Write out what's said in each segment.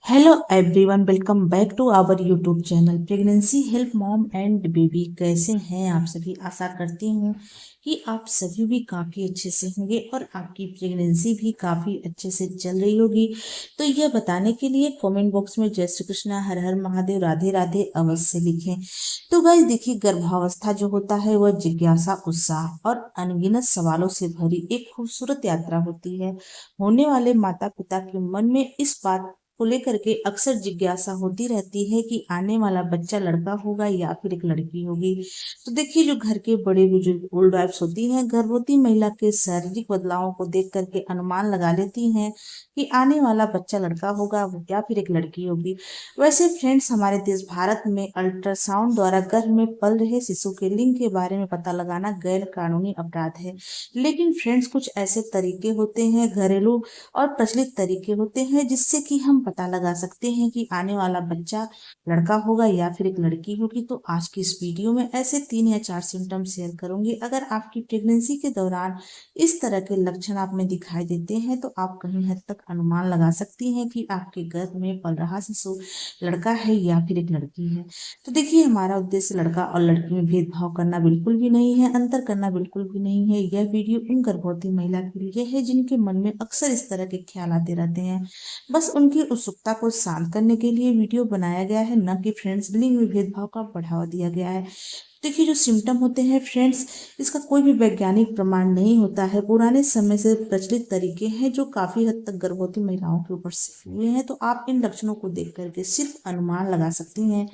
Hello everyone, welcome back to our YouTube channel pregnancy help mom and baby. कैसे हैं आप सभी? आशा करती हूँ कि आप सभी भी काफ़ी अच्छे से होंगे और आपकी प्रेगनेंसी भी काफ़ी अच्छे से चल रही होगी। तो यह बताने के लिए कमेंट बॉक्स में जय श्री कृष्णा, हर हर महादेव, राधे राधे अवश्य लिखें। तो गाइस देखिए, गर्भावस्था जो होता है वह जिज्ञासा, उत्साह और अनगिनत सवालों से भरी एक खूबसूरत यात्रा होती है। होने वाले माता पिता के मन में इस बात को लेकर के अक्सर जिज्ञासा होती रहती है कि आने वाला बच्चा लड़का होगा या फिर एक लड़की होगी। तो देखिए, जो घर के बड़े बुजुर्ग ओल्ड वाइफ्स होती हैं, गर्भवती महिला के शारीरिक बदलावों को देख करके अनुमान लगा लेती हैं कि आने वाला बच्चा लड़का होगा या फिर एक लड़की होगी। वैसे फ्रेंड्स, हमारे देश भारत में अल्ट्रासाउंड द्वारा गर्भ में पल रहे शिशु के लिंग के बारे में पता लगाना गैर कानूनी अपराध है। लेकिन फ्रेंड्स, कुछ ऐसे तरीके होते हैं, घरेलू और प्रचलित तरीके होते हैं, जिससे कि हम पता लगा सकते हैं कि आने वाला बच्चा लड़का होगा या फिर एक लड़की होगी। तो आज की इस वीडियो में ऐसे 3 या 4 सिम्टम शेयर करूंगी। अगर आपकी प्रेगनेंसी के दौरान इस तरह के लक्षण आप में दिखाई देते हैं तो आप कहीं हद तक अनुमान लगा सकती हैं कि आपके गर्भ में पल रहा शिशु लड़का है या फिर एक लड़की है। तो देखिए, हमारा उद्देश्य लड़का और लड़की में भेदभाव करना बिल्कुल भी नहीं है, अंतर करना बिल्कुल भी नहीं है। यह वीडियो उन गर्भवती महिला के लिए है जिनके मन में अक्सर इस तरह के ख्याल आते रहते हैं। बस उनकी उत्सुकता को शांत करने के लिए वीडियो बनाया गया है, न कि फ्रेंड्स लिंग में भेदभाव का बढ़ावा दिया गया है। देखिए, जो सिम्टम होते हैं फ्रेंड्स, इसका कोई भी वैज्ञानिक प्रमाण नहीं होता है। पुराने समय से प्रचलित तरीके हैं जो काफी हद तक गर्भवती महिलाओं के ऊपर से हुए हैं। तो आप इन लक्षणों को देख करके सिर्फ अनुमान लगा सकती हैं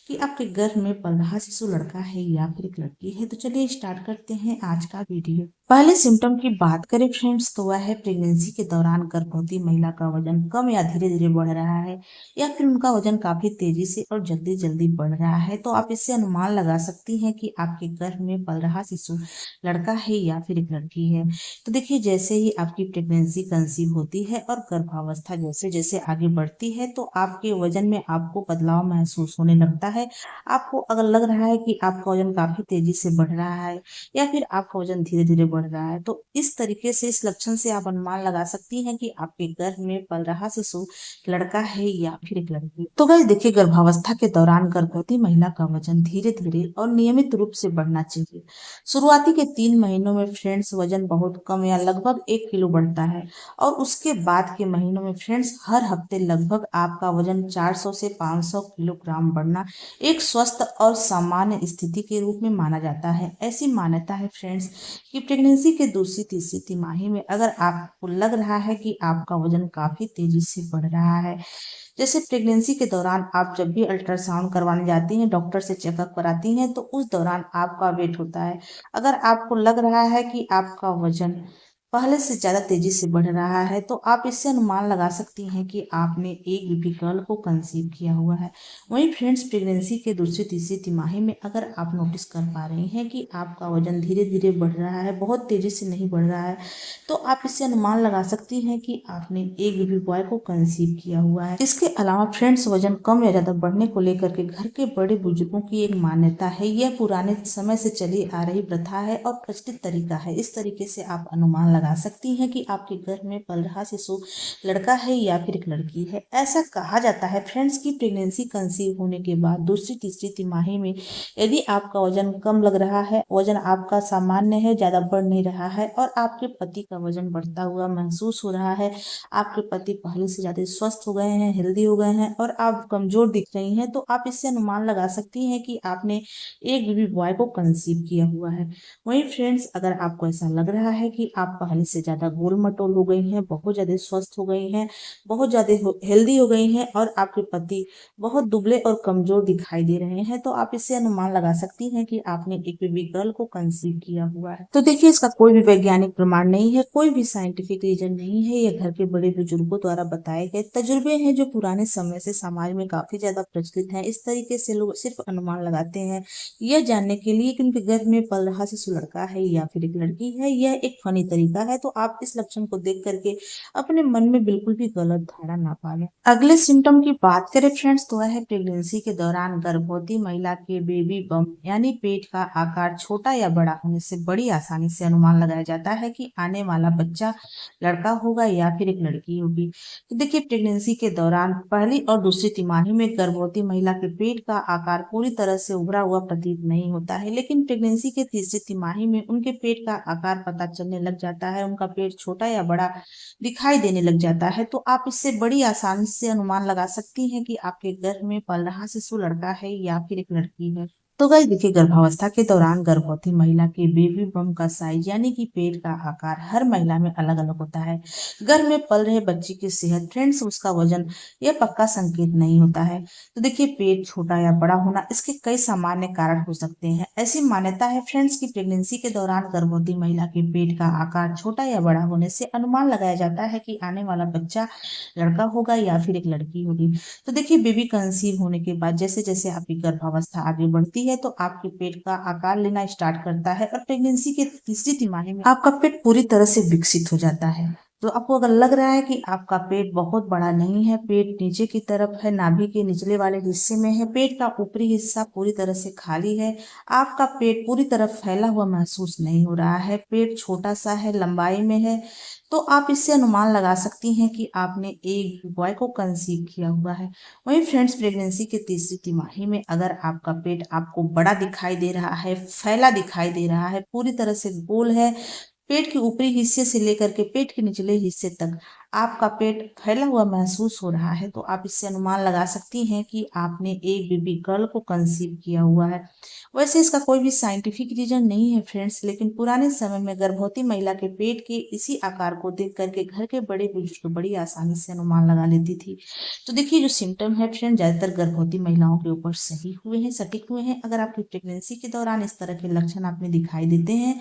कि आपके गर्भ में पल रहा शिशु लड़का है या फिर एक लड़की है। तो चलिए स्टार्ट करते हैं आज का वीडियो। पहले सिम्टम की बात करें फ्रेंड्स, तो वह है प्रेगनेंसी के दौरान गर्भवती महिला का वजन कम या धीरे धीरे बढ़ रहा है, या फिर उनका वजन काफी तेजी से और जल्दी जल्दी बढ़ रहा है। तो आप इससे अनुमान लगा सकती हैं कि आपके गर्भ में पल रहा शिशु लड़का है या फिर एक लड़की है। तो देखिए, जैसे ही आपकी प्रेगनेंसी कंसीव होती है और गर्भावस्था जैसे जैसे आगे बढ़ती है, तो आपके वजन में आपको बदलाव महसूस होने लगता है। आपको अगर लग रहा है कि आपका वजन काफी तेजी से बढ़ रहा है या फिर आपका वजन धीरे धीरे बढ़ रहा है, तो इस तरीके से, इस लक्षण से आप अनुमान लगा सकती हैं कि आपके गर्भ में पल रहा शिशु लड़का है या फिर एक लड़की। तो गाइस देखिए, गर्भावस्था के दौरान गर्भवती महिला का वजन धीरे धीरे और नियमित रूप से बढ़ना चाहिए। शुरुआती के 3 महीनों में फ्रेंड्स वजन बहुत कम या लगभग 1 किलो बढ़ता है, और उसके बाद के महीनों में फ्रेंड्स हर हफ्ते लगभग आपका वजन 400 से 500 किलोग्राम बढ़ना एक स्वस्थ और सामान्य स्थिति के रूप में माना जाता है। ऐसी मान्यता है फ्रेंड्स कि प्रेगनेंसी के दूसरी तीसरी तिमाही में अगर आपको लग रहा है कि आपका वजन काफी तेजी से बढ़ रहा है, जैसे प्रेगनेंसी के दौरान आप जब भी अल्ट्रासाउंड करवाने जाती हैं, डॉक्टर से चेकअप कराती हैं, तो उस दौरान आपका वेट होता है। अगर आपको लग रहा है कि आपका वजन पहले से ज्यादा तेजी से बढ़ रहा है, तो आप इससे अनुमान लगा सकती हैं कि आपने एक बेबी गर्ल को कंसीव किया हुआ है। वहीं फ्रेंड्स, प्रेगनेंसी के दूसरी तीसरी तिमाही में अगर आप नोटिस कर पा रही हैं कि आपका वजन धीरे धीरे बढ़ रहा है, बहुत तेजी से नहीं बढ़ रहा है, तो आप इससे अनुमान लगा सकती हैं कि आपने एक बेबी बॉय को कंसीव किया हुआ है। इसके अलावा फ्रेंड्स, वजन कम या ज्यादा बढ़ने को लेकर के घर के बड़े बुजुर्गों की एक मान्यता है। यह पुराने समय से चली आ रही प्रथा है और प्रचलित तरीका है। इस तरीके से आप अनुमान लगा सकती हैं कि आपके गर्भ में पल रहा शिशु लड़का है या फिर एक लड़की है। ऐसा कहा जाता है फ्रेंड्स कि प्रेगनेंसी कंसीव होने के बाद दूसरी तीसरी तिमाही में यदि आपका वजन कम लग रहा है, वजन आपका सामान्य है, ज्यादा बढ़ नहीं रहा है, और आपके पति का वजन बढ़ता हुआ महसूस हो रहा है, आपके पति पहले से ज्यादा स्वस्थ हो गए हैं, हेल्दी हो गए हैं, और आप कमजोर दिख रही हैं, तो आप इससे अनुमान लगा सकती हैं कि आपने एक बेबी बॉय को कंसीव किया हुआ है। वहीं फ्रेंड्स, अगर आपको ऐसा लग रहा है कि आप पहले से ज्यादा गोल मटोल हो गई हैं, बहुत ज्यादा स्वस्थ हो गई हैं, बहुत ज्यादा हेल्दी हो गई हैं, और आपके पति बहुत दुबले और कमजोर दिखाई दे रहे हैं, तो आप इससे अनुमान लगा सकती हैं कि आपने एक बेबी गर्ल को कंसीव किया हुआ है। तो देखिए, इसका कोई भी वैज्ञानिक प्रमाण नहीं है, कोई भी साइंटिफिक रीजन नहीं है। ये घर के बड़े बुजुर्गों द्वारा बताए गए तजुर्बे हैं जो पुराने समय से समाज में काफी ज्यादा प्रचलित हैं। इस तरीके से लोग सिर्फ अनुमान लगाते हैं यह जानने के लिए कि उनके गर्भ में पल रहा शिशु लड़का है या फिर एक लड़की है। यह एक फनी तरीका दिखा है, तो आप इस लक्षण को देख करके अपने मन में बिल्कुल भी गलत धारणा ना पालें। अगले सिम्टम की बात करें फ्रेंड्स, तो वह है प्रेगनेंसी के दौरान गर्भवती महिला के बेबी बम्प यानी पेट का आकार छोटा या बड़ा होने से बड़ी आसानी से अनुमान लगाया जाता है कि आने वाला बच्चा लड़का होगा या फिर एक लड़की होगी। तो देखिए, प्रेगनेंसी के दौरान पहली और दूसरी तिमाही में गर्भवती महिला के पेट का आकार पूरी तरह से उभरा हुआ प्रतीत नहीं होता है, लेकिन प्रेगनेंसी के तीसरी तिमाही में उनके पेट का आकार पता चलने लग जाता है, उनका पेट छोटा या बड़ा दिखाई देने लग जाता है। तो आप इससे बड़ी आसानी से अनुमान लगा सकती हैं कि आपके गर्भ में पल रहा शिशु लड़का है या फिर एक लड़की है। तो गाइस देखिए, गर्भावस्था के दौरान गर्भवती महिला के बेबी बम्प का साइज यानी कि पेट का आकार हर महिला में अलग अलग होता है। गर्भ में पल रहे बच्चे की सेहत, फ्रेंड्स, उसका वजन, यह पक्का संकेत नहीं होता है। तो देखिए, पेट छोटा या बड़ा होना इसके कई सामान्य कारण हो सकते हैं। ऐसी मान्यता है फ्रेंड्स कि प्रेगनेंसी के दौरान गर्भवती महिला के पेट का आकार छोटा या बड़ा होने से अनुमान लगाया जाता है कि आने वाला बच्चा लड़का होगा या फिर एक लड़की होगी। तो देखिए, बेबी कंसीव होने के बाद जैसे जैसे आपकी गर्भावस्था आगे बढ़ती है, तो आपके पेट का आकार लेना स्टार्ट करता है और प्रेगनेंसी के तीसरी तिमाही में आपका पेट पूरी तरह से विकसित हो जाता है। तो आपको अगर लग रहा है कि आपका पेट बहुत बड़ा नहीं है, पेट नीचे की तरफ है, नाभि के निचले वाले हिस्से में है, पेट का ऊपरी हिस्सा पूरी तरह से खाली है, आपका पेट पूरी तरफ फैला हुआ महसूस नहीं हो रहा है, पेट छोटा सा है, लंबाई में है, तो आप इससे अनुमान लगा सकती हैं कि आपने एक बॉय को कंसीव किया हुआ है। वहीं फ्रेंड्स, प्रेगनेंसी के तीसरी तिमाही में अगर आपका पेट आपको बड़ा दिखाई दे रहा है, फैला दिखाई दे रहा है, पूरी तरह से गोल है, पेट के ऊपरी हिस्से से लेकर के पेट के निचले हिस्से तक आपका पेट फैला हुआ महसूस हो रहा है, तो आप इससे अनुमान लगा सकती हैं कि आपने एक बेबी गर्ल को कंसीव किया हुआ है। वैसे इसका कोई भी साइंटिफिक रीजन नहीं है फ्रेंड्स, लेकिन पुराने समय में गर्भवती महिला के पेट के इसी आकार को देख करके घर के बड़े बुजुर्ग बड़ी आसानी से अनुमान लगा लेती थी। तो देखिए, जो सिम्टम है फ्रेंड, ज्यादातर गर्भवती महिलाओं के ऊपर सही हुए हैं, सटीक हुए हैं। अगर आपकी प्रेगनेंसी के दौरान इस तरह के लक्षण आपने दिखाई देते हैं,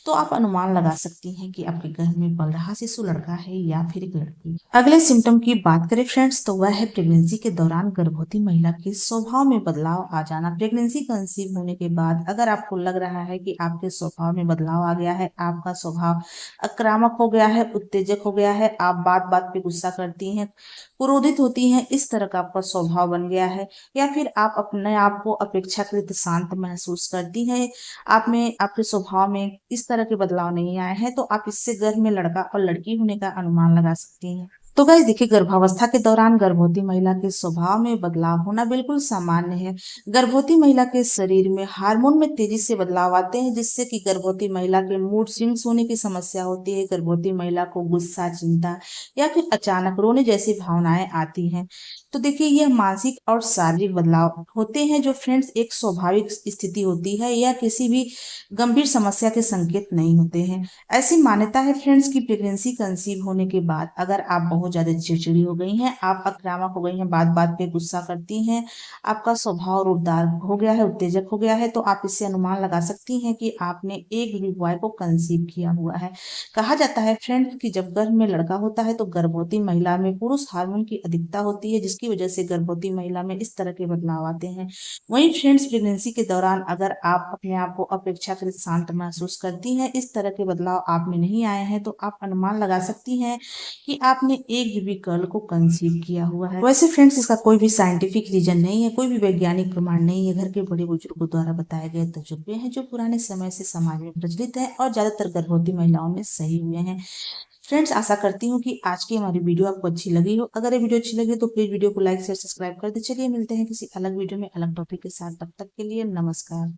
तो आप अनुमान लगा सकती हैं कि आपके गर्भ में पल रहा शिशु लड़का है या फिर एक लड़की। अगले सिम्टम की बात करें फ्रेंड्स, तो वह है प्रेगनेंसी के दौरान गर्भवती महिला के स्वभाव में बदलाव आ जाना। प्रेगनेंसी कंसीव होने के बाद अगर आपको लग रहा है कि आपके स्वभाव में बदलाव आ गया है, आपका स्वभाव आक्रामक हो गया है, उत्तेजक हो गया है, आप बात बात पे गुस्सा करती हैं, क्रोधित होती हैं, इस तरह का आपका स्वभाव बन गया है, या फिर आप अपने आप को अपेक्षाकृत शांत महसूस करती हैं, आप में आपके स्वभाव में इस तरह के बदलाव नहीं आए हैं, तो आप इससे गर्भ में लड़का और लड़की होने का अनुमान लगा सकती हैं। तो गाइस देखिए, गर्भावस्था के दौरान गर्भवती महिला के स्वभाव में बदलाव होना बिल्कुल सामान्य है। गर्भवती महिला के शरीर में हार्मोन में तेजी से बदलाव आते हैं, जिससे कि गर्भवती महिला के मूड स्विंग्स होने की समस्या होती है। गर्भवती महिला को गुस्सा, चिंता या फिर अचानक रोने जैसी भावनाएं आती हैं। तो देखिए, यह मानसिक और शारीरिक बदलाव होते हैं जो फ्रेंड्स एक स्वाभाविक स्थिति होती है, या किसी भी गंभीर समस्या के संकेत नहीं होते हैं। ऐसी मान्यता है फ्रेंड्स कि प्रेगनेंसी कंसीव होने के बाद अगर आप बहुत ज्यादा चिड़चिड़ी हो गई हैं, आप आक्रामक हो गई हैं, बात बात पे गुस्सा करती हैं, आपका स्वभाव रूपदार हो गया है, उत्तेजक हो गया है, तो आप इससे अनुमान लगा सकती हैं कि आपने एक बेबी बॉय को कंसीव किया हुआ है। कहा जाता है फ्रेंड्स कि जब गर्भ में लड़का होता है तो गर्भवती महिला में पुरुष हार्मोन की अधिकता होती है, जिसकी वजह से गर्भवती महिला में इस तरह के बदलाव आते हैं। वहीं फ्रेंड्स, प्रेगनेंसी के दौरान अगर आप अपने आप को अपेक्षाकृत शांत महसूस करती हैं, इस तरह के बदलाव आप में नहीं आए हैं, तो आप अनुमान लगा सकती हैं कि आपने एक बेबी गर्ल को कंसीव किया हुआ है। वैसे फ्रेंड्स, इसका कोई भी साइंटिफिक रीजन नहीं है, कोई भी वैज्ञानिक प्रमाण नहीं है, घर के बड़े बुजुर्गों द्वारा बताए गए तजुर्बे हैं जो पुराने समय से समाज में प्रचलित है और ज्यादातर गर्भवती महिलाओं में सही हुए हैं। फ्रेंड्स, आशा करती हूँ कि आज की हमारी वीडियो आपको अच्छी लगी हो। अगर ये वीडियो अच्छी लगी तो प्लीज वीडियो को लाइक शेयर सब्सक्राइब कर दे। चलिए मिलते हैं किसी अलग वीडियो में अलग टॉपिक के साथ, तब तक के लिए नमस्कार।